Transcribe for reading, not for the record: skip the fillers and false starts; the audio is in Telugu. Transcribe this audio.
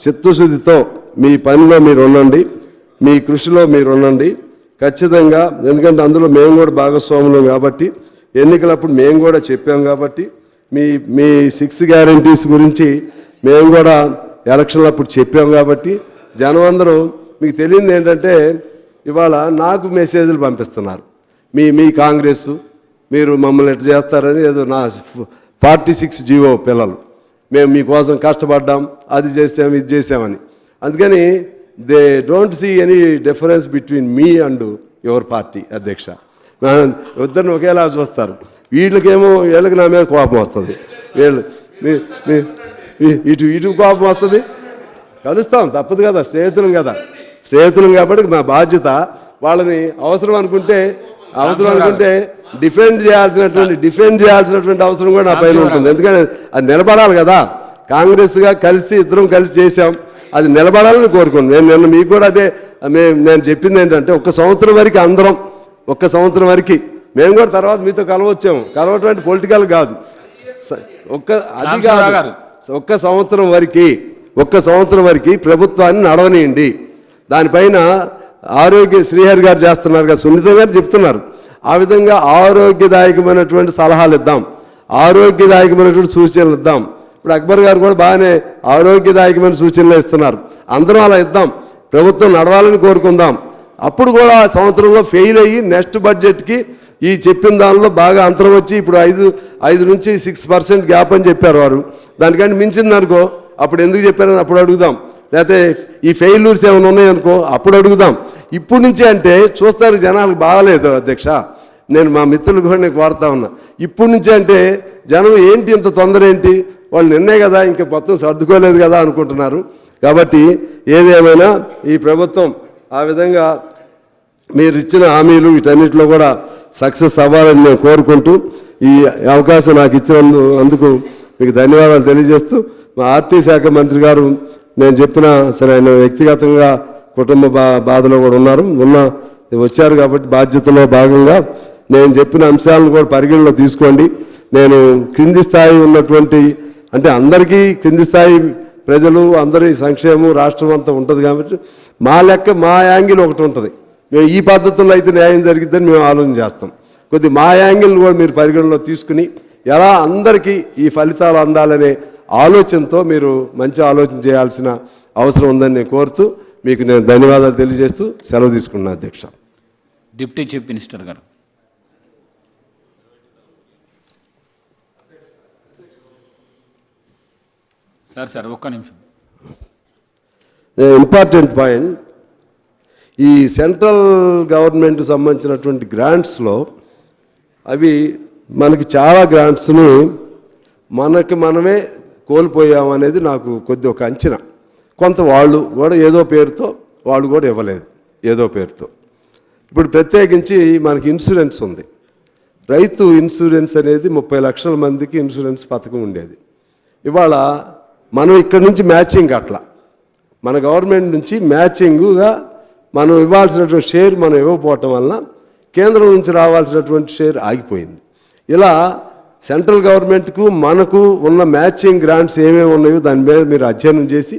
చిత్తశుద్ధితో మీ పనిలో మీరు ఉండండి, మీ కృషిలో మీరు ఉండండి ఖచ్చితంగా. ఎందుకంటే అందులో మేము కూడా భాగస్వాములం కాబట్టి, ఎన్నికలప్పుడు మేము కూడా చెప్పాం కాబట్టి, మీ మీ 6 గ్యారంటీస్ గురించి మేము కూడా ఎలక్షన్లు అప్పుడు చెప్పాం కాబట్టి జనం అందరూ మీకు తెలియదు ఏంటంటే ఇవాళ నాకు మెసేజ్లు పంపిస్తున్నారు. మీ కాంగ్రెస్ మీరు మమ్మల్ని ఎట్లా చేస్తారని, ఏదో నా 46 జీవో పిల్లలు మేము మీకోసం కష్టపడ్డాం, అది చేసాం ఇది చేసామని. అందుకని they don't see any difference between me and your party అధ్యక్ష. ఇద్దరిని ఒకేలా చూస్తారు. వీళ్ళకి నా మీద కోపం వస్తుంది, వీళ్ళు ఇటు కోపం వస్తుంది. కలుస్తాం, తప్పదు కదా, స్నేహితులం కాబట్టి మా బాధ్యత వాళ్ళని అవసరం అనుకుంటే డిఫెండ్ చేయాల్సినటువంటి అవసరం కూడా నా పైన ఉంటుంది. ఎందుకంటే అది నిలబడాలి కదా. కాంగ్రెస్గా ఇద్దరం కలిసి చేశాం, అది నిలబడాలని కోరుకున్నాను. నిన్న మీకు కూడా అదే నేను చెప్పింది ఏంటంటే ఒక్క సంవత్సరం వరకు మేము కూడా తర్వాత మీతో కలవచ్చాము. కలవటం అంటే పొలిటికల్ కాదు, ఒక్క సంవత్సరం వరకు ప్రభుత్వాన్ని నడవనియండి. దానిపైన శ్రీహరి గారు చేస్తున్నారు కదా, సునీత గారు చెప్తున్నారు. ఆ విధంగా ఆరోగ్యదాయకమైనటువంటి సలహాలు ఇద్దాం, ఆరోగ్యదాయకమైనటువంటి సూచనలు ఇద్దాం. ఇప్పుడు అక్బర్ గారు కూడా బాగానే ఆరోగ్యదాయకమైన సూచనలు ఇస్తున్నారు. అందరం అలా ఇద్దాం, ప్రభుత్వం నడవాలని కోరుకుందాం. అప్పుడు కూడా సంవత్సరంలో ఫెయిల్ అయ్యి నెక్స్ట్ బడ్జెట్కి ఈ చెప్పిన దానిలో బాగా అంతరం వచ్చి ఇప్పుడు 5 నుంచి 6% గ్యాప్ అని చెప్పారు వారు. దానికంటే మించిందనుకో అప్పుడు ఎందుకు చెప్పారని అప్పుడు అడుగుదాం. లేకపోతే ఈ ఫెయిల్యూర్స్ ఏమైనా ఉన్నాయనుకో అప్పుడు అడుగుదాం. ఇప్పుడు నుంచి అంటే చూస్తారు జనాలకు బాగాలేదు అధ్యక్ష. నేను మా మిత్రులు కూడా నేను కోరుతా ఉన్నా, ఇప్పుడు నుంచి అంటే జనం ఏంటి ఇంత తొందర ఏంటి, వాళ్ళు నిన్నే కదా ఇంకా మొత్తం సర్దుకోలేదు కదా అనుకుంటున్నారు. కాబట్టి ఏదేమైనా ఈ ప్రభుత్వం ఆ విధంగా మీరు ఇచ్చిన హామీలు వీటన్నిటిలో కూడా సక్సెస్ అవ్వాలని నేను కోరుకుంటూ ఈ అవకాశం నాకు ఇచ్చినందుకు మీకు ధన్యవాదాలు తెలియజేస్తూ, మా ఆర్థిక శాఖ మంత్రి గారు నేను చెప్పిన సరే ఆయన వ్యక్తిగతంగా కుటుంబ బాధలో కూడా వచ్చారు కాబట్టి బాధ్యతలో భాగంగా నేను చెప్పిన అంశాలను కూడా పరిగణలో తీసుకోండి. నేను క్రింది స్థాయి ఉన్నటువంటి అంటే అందరికీ క్రింది స్థాయి ప్రజలు అందరి సంక్షేమం రాష్ట్రం అంతా ఉంటుంది కాబట్టి మా యాంగిల్ ఒకటి ఉంటుంది. మేము ఈ పద్ధతుల్లో అయితే న్యాయం జరిగిద్దని మేము ఆలోచన చేస్తాం. మా యాంగిల్ కూడా మీరు పరిగణలో తీసుకుని ఎలా అందరికీ ఈ ఫలితాలు అందాలనే ఆలోచనతో మీరు మంచి ఆలోచన చేయాల్సిన అవసరం ఉందని నేను కోరుతూ మీకు నేను ధన్యవాదాలు తెలియజేస్తూ సెలవు తీసుకున్నాను అధ్యక్ష. డిప్యూటీ చీఫ్ మినిస్టర్ గారు. సార్ ఒక్క నిమిషం. ఇంపార్టెంట్ పాయింట్, ఈ సెంట్రల్ గవర్నమెంట్ సంబంధించినటువంటి గ్రాంట్స్లో అవి మనకి చాలా గ్రాంట్స్ని మనమే కోల్పోయామనేది నాకు ఒక అంచనా. కొంత వాళ్ళు కూడా ఏదో పేరుతో వాళ్ళు కూడా ఇవ్వలేదు, ఏదో పేరుతో. ఇప్పుడు ప్రత్యేకించి మనకి ఇన్సూరెన్స్ ఉంది, రైతు ఇన్సూరెన్స్ అనేది 30 లక్షల మందికి ఇన్సూరెన్స్ పథకం ఉండేది. ఇవాళ మనం ఇక్కడ నుంచి మ్యాచింగ్ అట్లా మన గవర్నమెంట్ నుంచి మ్యాచింగ్గా మనం ఇవ్వాల్సినటువంటి షేర్ మనం ఇవ్వకపోవటం వలన కేంద్రం నుంచి రావాల్సినటువంటి షేర్ ఆగిపోయింది. ఇలా సెంట్రల్ గవర్నమెంట్కు మనకు ఉన్న మ్యాచింగ్ గ్రాంట్స్ ఏమేమి ఉన్నాయో దాని మీద మీరు అధ్యయనం చేసి